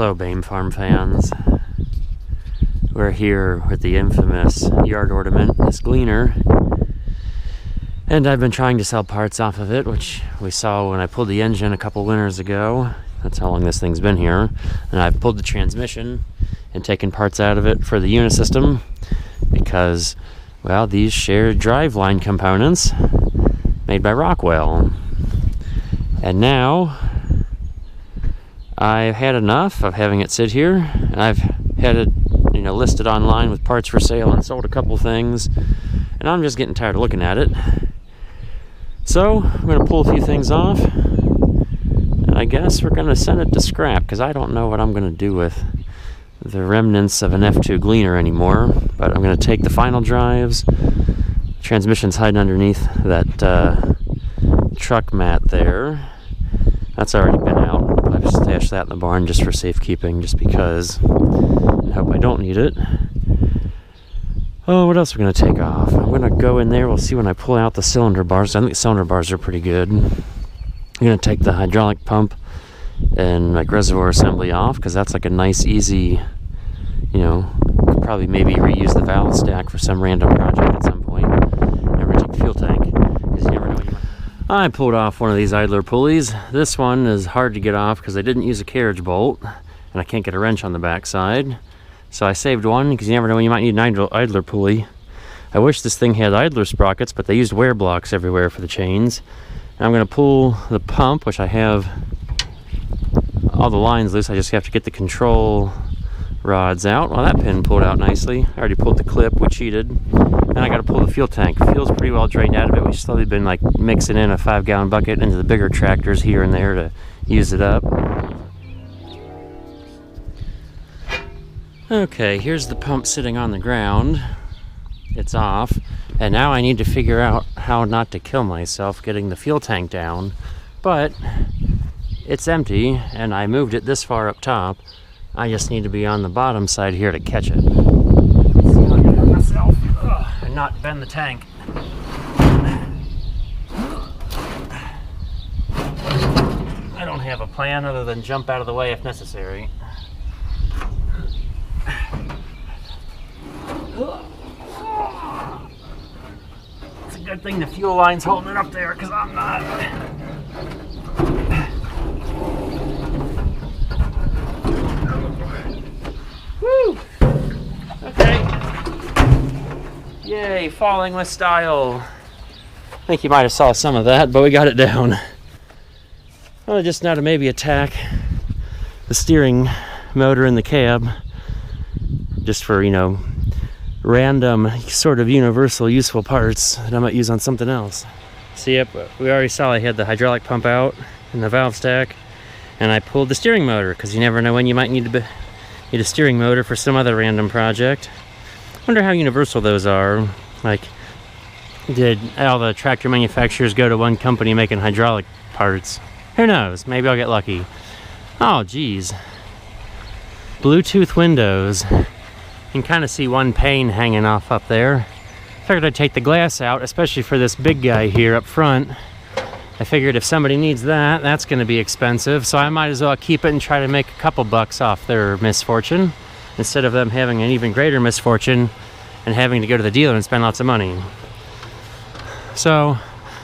Hello, Bame Farm fans. We're here with the infamous yard ornament, this Gleaner. And I've been trying to sell parts off of it, which we saw when I pulled the engine a couple winters ago. That's how long this thing's been here. And I've pulled the transmission and taken parts out of it for the Unisystem because, well, these share driveline components made by Rockwell. And now I've had enough of having it sit here. I've had it, listed online with parts for sale and sold a couple things, and I'm just getting tired of looking at it. So I'm going to pull a few things off, and I guess we're going to send it to scrap because I don't know what I'm going to do with the remnants of an F2 Gleaner anymore. But I'm going to take the final drives. Transmission's hiding underneath that truck mat there. That's already been out. I've stashed that in the barn just for safekeeping, just because I hope I don't need it. Oh, what else are we going to take off? I'm going to go in there. We'll see when I pull out the cylinder bars. I think the cylinder bars are pretty good. I'm going to take the hydraulic pump and reservoir assembly off because that's like a nice, easy, could probably maybe reuse the valve stack for some random project at some point. I'm going to take the fuel tank because you never know what you might. I pulled off one of these idler pulleys. This one is hard to get off because I didn't use a carriage bolt and I can't get a wrench on the backside. So I saved one because you never know when you might need an idler pulley. I wish this thing had idler sprockets, but they used wear blocks everywhere for the chains. And I'm going to pull the pump, which I have all the lines loose. I just have to get the control rods out. Well, that pin pulled out nicely. I already pulled the clip. We cheated. And I got to pull the fuel tank. Fuel's pretty well drained out of it. We've slowly been mixing in a 5-gallon bucket into the bigger tractors here and there to use it up. Okay, here's the pump sitting on the ground. It's off. And now I need to figure out how not to kill myself getting the fuel tank down. But it's empty and I moved it this far up top. I just need to be on the bottom side here to catch it. Let's see if I can do it myself and not bend the tank. I don't have a plan other than jump out of the way if necessary. It's a good thing the fuel line's holding it up there because I'm not. Woo! Okay. Yay, falling with style. I think you might have saw some of that, but we got it down. Well, just now to maybe attack the steering motor in the cab, just for, random sort of universal useful parts that I might use on something else. See, yep, we already saw I had the hydraulic pump out and the valve stack, and I pulled the steering motor because you never know when you might need a steering motor for some other random project. Wonder how universal those are. Like, did all the tractor manufacturers go to one company making hydraulic parts? Who knows? Maybe I'll get lucky. Oh, geez. Bluetooth windows. You can kind of see one pane hanging off up there. Figured I'd take the glass out, especially for this big guy here up front. I figured if somebody needs that, that's going to be expensive, so I might as well keep it and try to make a couple bucks off their misfortune, instead of them having an even greater misfortune and having to go to the dealer and spend lots of money. So,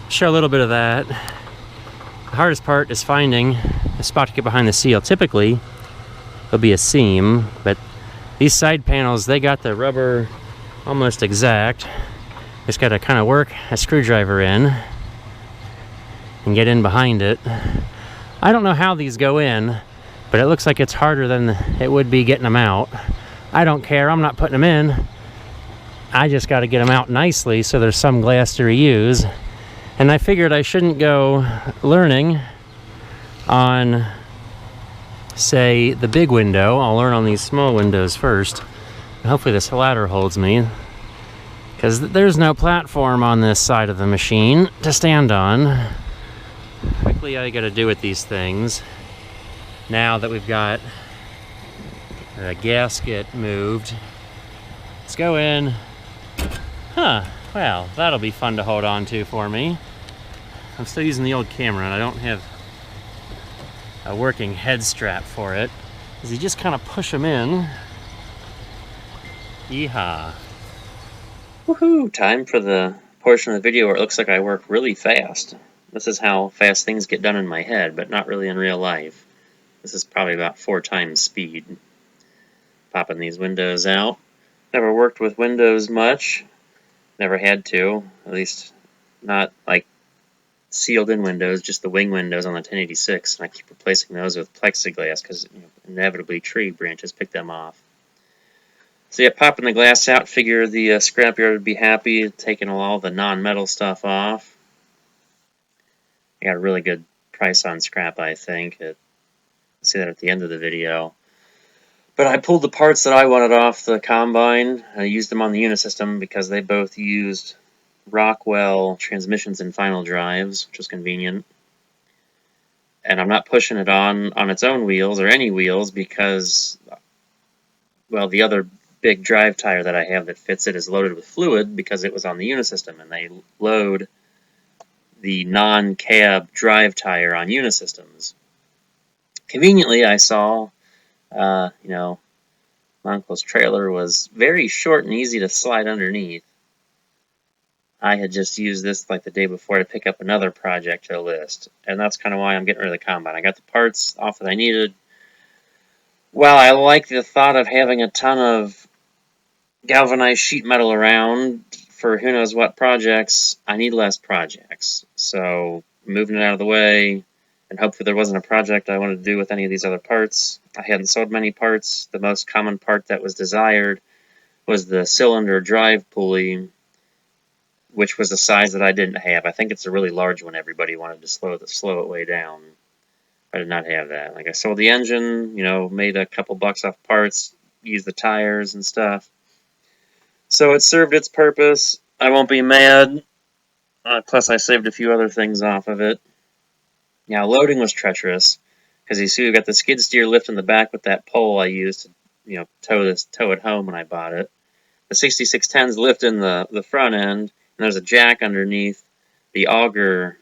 show a little bit of that. The hardest part is finding a spot to get behind the seal. Typically, there'll be a seam, but these side panels, they got the rubber almost exact. Just got to kind of work a screwdriver in and get in behind it. I don't know how these go in, but it looks like it's harder than it would be getting them out. I don't care, I'm not putting them in. I just got to get them out nicely so there's some glass to reuse. And I figured I shouldn't go learning on, say, the big window. I'll learn on these small windows first. And hopefully this ladder holds me, because there's no platform on this side of the machine to stand on. Quickly I gotta do with these things now that we've got the gasket moved. Let's go in. Well, that'll be fun to hold on to for me. I'm still using the old camera and I don't have a working head strap for it. because you just kind of push them in. Yeehaw. Woohoo! Time for the portion of the video where it looks like I work really fast. This is how fast things get done in my head, but not really in real life. This is probably about 4 times speed. Popping these windows out. Never worked with windows much. Never had to. At least not like sealed in windows, just the wing windows on the 1086. And I keep replacing those with plexiglass because inevitably tree branches pick them off. So yeah, popping the glass out, figure the scrapyard would be happy, taking all the non-metal stuff off. I got a really good price on scrap, I think. I'll see that at the end of the video. But I pulled the parts that I wanted off the combine. I used them on the Unisystem because they both used Rockwell transmissions and final drives, which was convenient. And I'm not pushing it on its own wheels or any wheels because, well, the other big drive tire that I have that fits it is loaded with fluid because it was on the Unisystem, and they load the non-cab drive tire on Unisystems. Conveniently, I saw, my uncle's trailer was very short and easy to slide underneath. I had just used this like the day before to pick up another project to the list, and that's kind of why I'm getting rid of the combine. I got the parts off that I needed. Well, I like the thought of having a ton of galvanized sheet metal around for who knows what projects. I need less projects, so moving it out of the way, and hopefully there wasn't a project I wanted to do with any of these other parts. I hadn't sold many parts. The most common part that was desired was the cylinder drive pulley, which was a size that I didn't have. I think it's a really large one. Everybody wanted to slow it way down. I did not have that. Like, I sold the engine, made a couple bucks off parts, used the tires and stuff. So it served its purpose. I won't be mad. Plus, I saved a few other things off of it. Now, loading was treacherous, because you see we've got the skid steer lift in the back with that pole I used to, tow it home when I bought it. The 6610's lift in the front end, and there's a jack underneath the auger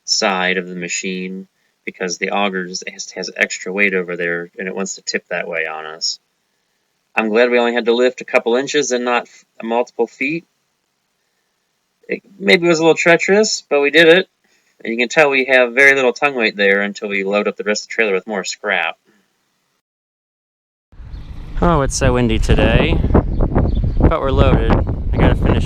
side of the machine, because the auger has extra weight over there, and it wants to tip that way on us. I'm glad we only had to lift a couple inches and not multiple feet. It maybe was a little treacherous, but we did it. And you can tell we have very little tongue weight there until we load up the rest of the trailer with more scrap. Oh, it's so windy today, but we're loaded. I gotta finish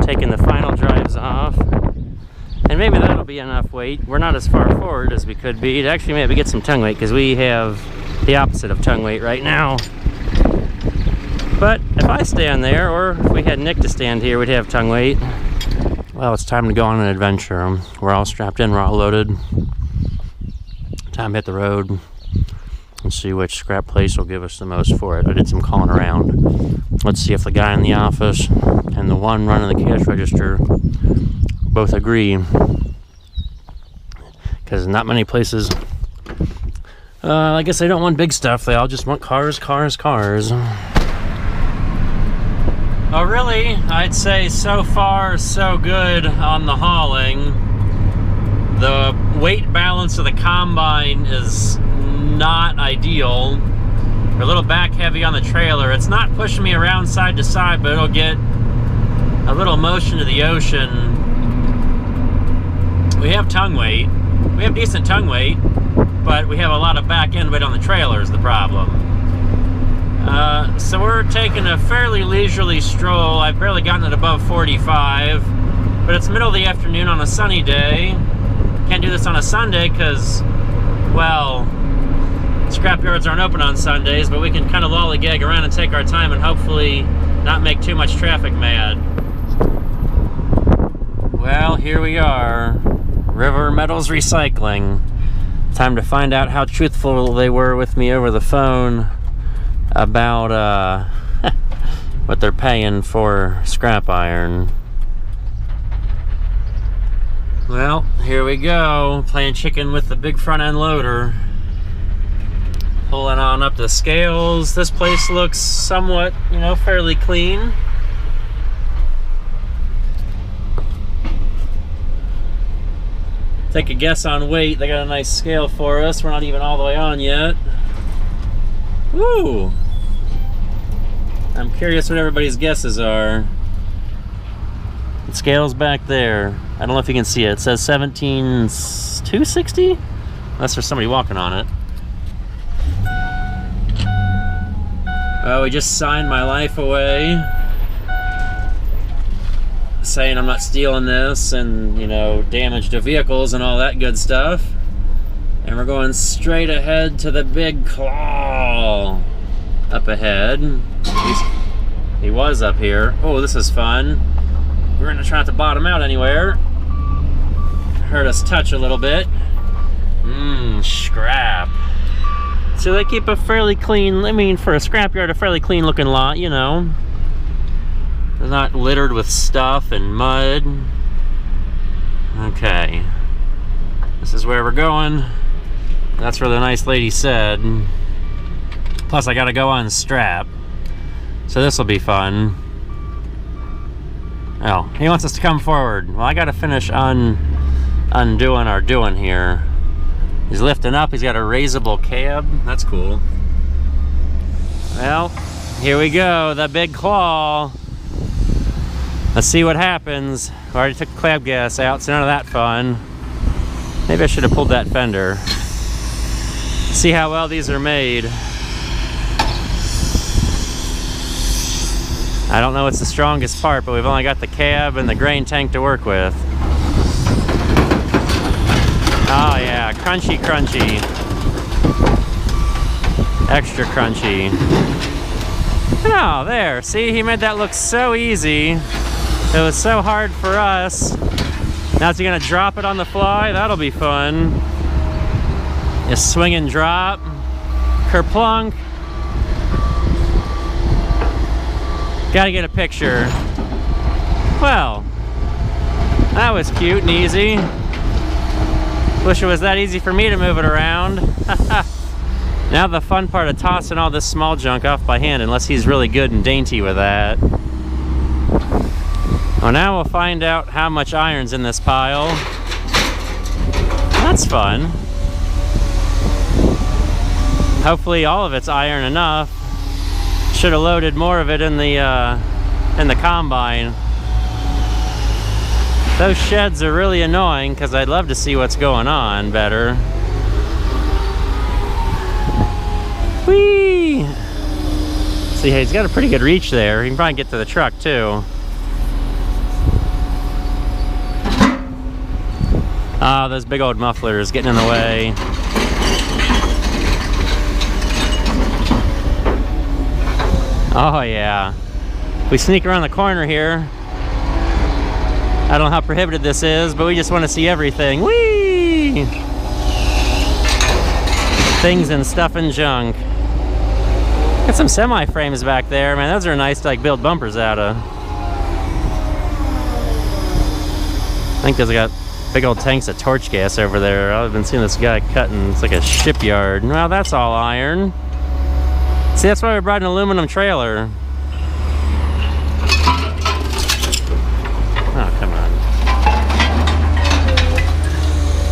taking the final drives off, and maybe that'll be enough weight. We're not as far forward as we could be to actually maybe get some tongue weight, because we have the opposite of tongue weight right now. But if I stand there, or if we had Nick to stand here, we'd have tongue weight. Well, it's time to go on an adventure. We're all strapped in, we're all loaded. Time to hit the road and see which scrap place will give us the most for it. I did some calling around. Let's see if the guy in the office and the one running the cash register both agree. Because not many places, I guess they don't want big stuff. They all just want cars, cars, cars. Oh, really? I'd say so far so good on the hauling. The weight balance of the combine is not ideal. We're a little back heavy on the trailer. It's not pushing me around side to side, but it'll get a little motion to the ocean. We have tongue weight. We have decent tongue weight, but we have a lot of back end weight on the trailer is the problem. So we're taking a fairly leisurely stroll. I've barely gotten it above 45, but it's middle of the afternoon on a sunny day. Can't do this on a Sunday because, well, scrapyards aren't open on Sundays, but we can kind of lollygag around and take our time and hopefully not make too much traffic mad. Well, here we are, River Metals Recycling. Time to find out how truthful they were with me over the phone about what they're paying for scrap iron. Well, here we go, playing chicken with the big front end loader. Pulling on up the scales. This place looks somewhat, fairly clean. Take a guess on weight. They got a nice scale for us. We're not even all the way on yet. Woo! I'm curious what everybody's guesses are. The scale's back there. I don't know if you can see it. It says 17,260? Unless there's somebody walking on it. Well, we just signed my life away, saying I'm not stealing this and, you know, damage to vehicles and all that good stuff. And we're going straight ahead to the big claw up ahead. He was up here. Oh, this is fun. We're gonna try not to bottom out anywhere. Heard us touch a little bit. Scrap. So they keep a fairly clean, I mean, for a scrapyard, a fairly clean looking lot, you know. They're not littered with stuff and mud. Okay. This is where we're going. That's where the nice lady said. Plus I gotta go on strap. So this will be fun. Oh, he wants us to come forward. Well, I gotta finish undoing our doing here. He's lifting up, he's got a raisable cab. That's cool. Well, here we go, the big claw. Let's see what happens. I already took the cab gas out, so none of that fun. Maybe I should have pulled that fender. See how well these are made. I don't know what's the strongest part, but we've only got the cab and the grain tank to work with. Oh yeah, crunchy, crunchy. Extra crunchy. Oh, there, see, he made that look so easy. It was so hard for us. Now is he gonna drop it on the fly? That'll be fun. Just swing and drop. Kerplunk. Gotta get a picture. Well, that was cute and easy. Wish it was that easy for me to move it around. Now the fun part of tossing all this small junk off by hand, unless he's really good and dainty with that. Well, now we'll find out how much iron's in this pile. That's fun. Hopefully all of it's iron enough. Should have loaded more of it in the combine. Those sheds are really annoying because I'd love to see what's going on better. Whee! See, hey, he's got a pretty good reach there. He can probably get to the truck too. Ah, those big old mufflers getting in the way. Oh yeah. We sneak around the corner here. I don't know how prohibited this is, but we just want to see everything. Whee! Things and stuff and junk. Got some semi-frames back there, man. Those are nice to like build bumpers out of. I think those got big old tanks of torch gas over there. I've been seeing this guy cutting. It's like a shipyard. Well, that's all iron. See, that's why we brought an aluminum trailer. Oh, come on.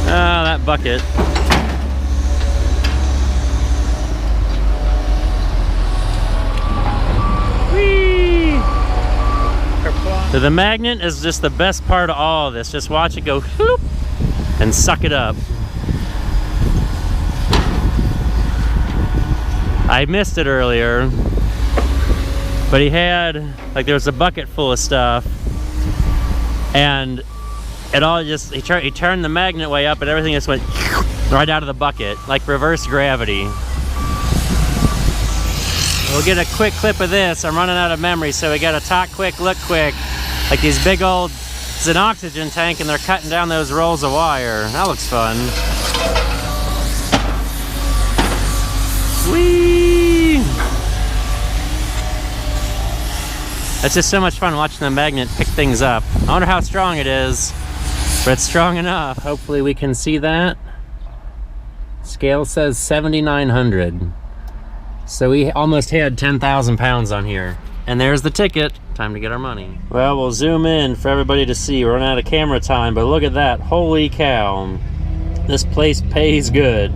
Oh, that bucket. Whee! So the magnet is just the best part of all of this. Just watch it go whoop and suck it up. I missed it earlier, but he had, like, there was a bucket full of stuff, and it all just, he turned the magnet way up and everything just went right out of the bucket, like reverse gravity. We'll get a quick clip of this. I'm running out of memory, so we got to talk quick, look quick. Like these big old, it's an oxygen tank and they're cutting down those rolls of wire. That looks fun. Whee! It's just so much fun watching the magnet pick things up. I wonder how strong it is, but it's strong enough. Hopefully we can see that. Scale says 7,900. So we almost had 10,000 pounds on here. And there's the ticket. Time to get our money. Well, we'll zoom in for everybody to see. We're running out of camera time, but look at that. Holy cow. This place pays good.